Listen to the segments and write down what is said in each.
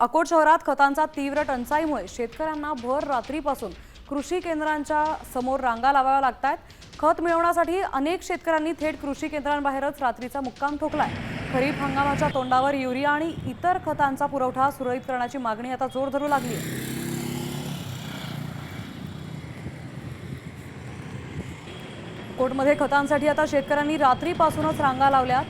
अकोट शहरात खतांचा तीव्र टंचाईमुळे शेतकऱ्यांना भर रात्रीपासून कृषी केंद्रांच्या समोर रांगा लावाव्या लागतात। खत मिळवण्यासाठी अनेक शेतकऱ्यांनी थेट कृषी केंद्रांबाहेरच रात्रीचा मुक्काम ठोकलाय। खरीप हंगामाच्या तोंडावर युरिया आणि इतर खतांचा पुरवठा सुरळीत करण्याची मागणी आता जोर धरू लागली आहे। अकोटमध्ये खतांसाठी आता शेतकऱ्यांनी रात्रीपासूनच रांगा लावल्यात।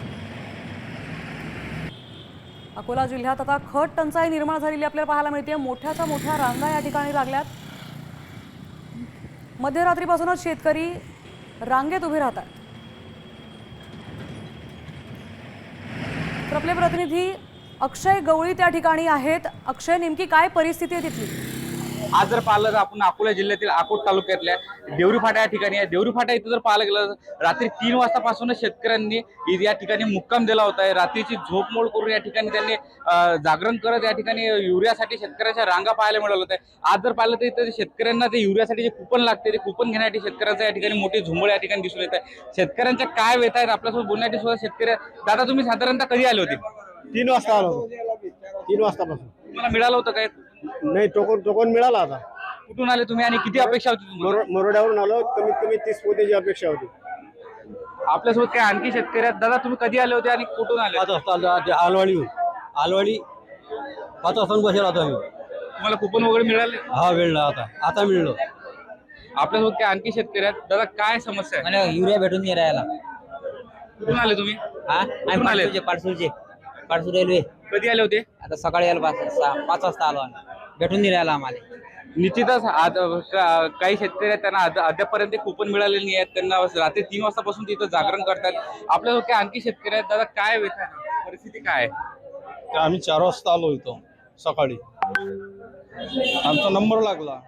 अकोला जिल्ह्यात आता खत टंचाई निर्माण झालेली आपल्याला पाहायला मिळते। मोठ्याच्या मोठ्या रांगा या ठिकाणी लागल्यात। मध्यरात्रीपासूनच शेतकरी रांगेत उभे राहतात। तर आपले प्रतिनिधी अक्षय गवळी त्या ठिकाणी आहेत। अक्षय, नेमकी काय परिस्थिती आहे तिथली? आज जर पाहिलं तर आपण अकोला जिल्ह्यातील अकोट तालुक्यातल्या देवरी फाटा या ठिकाणी आहे। देवरी फाटा इथं जर पाहायला गेलं रात्री 3 वाजतापासूनच शेतकऱ्यांनी या ठिकाणी मुक्काम दिला होता। रात्रीची झोपमोड करून या ठिकाणी त्यांनी जागरण करत या ठिकाणी युरियासाठी शेतकऱ्यांच्या रांगा पाहायला मिळाल्या होत्या। आज जर पाहिलं तर इथं शेतकऱ्यांना ते युरियासाठी जे कुपन लागते ते कुपन घेण्यासाठी शेतकऱ्यांचा या ठिकाणी मोठी झुंबड या ठिकाणी दिसून येत आहे। शेतकऱ्यांच्या काय व्यथा आहेत आपल्यासोबत बोलण्यासाठी सुद्धा शेतकरी। दादा, तुम्ही साधारणतः कधी आले होते? 3 वाजता आलो। 3 वाजतापासून तुम्हाला मिळालं होतं काय? नाही, टोकन मिळाला आता। कुठून आले तुम्ही आणि किती अपेक्षा होती तुम्हाला? मोरड्यावरून आलो। कमीत कमी 30 पोत्याची अपेक्षा होती। आपल्यासोबत काय आणखी शेतकरी आहेत? दादा, तुम्ही कधी आले होते आणि कुठून आले? 5 वाजता आलवाडी 5 वाजता बसेल आता आम्ही। तुम्हाला कुपन वगैरे मिळाले? हा, मिळलं आता मिळलं। आपल्यासोबत काय आणखी शेतकरी आहेत? दादा, काय समस्या आहे? मला युरिया भेटून नाही राहिला। कुठून आले तुम्ही? आम्ही पाडसूर रेल्वे। कधी आले होते? आता सकाळी आलो 5 वाजता आलो आम्ही। भेटून नाही राहिला आम्हाला। निश्चितच काही शेतकरी आहेत त्यांना अद्यापर्यंत कुपन मिळालेले नाही आहेत। त्यांना रात्री 3 वाजतापासून तिथं जागरण करतात। आपल्यासोबत काय आणखी शेतकरी आहेत? दादा, काय व्यथा आहे? परिस्थिती काय आहे? आम्ही 4 वाजता आलो इथं सकाळी। आमचा नंबर लागला।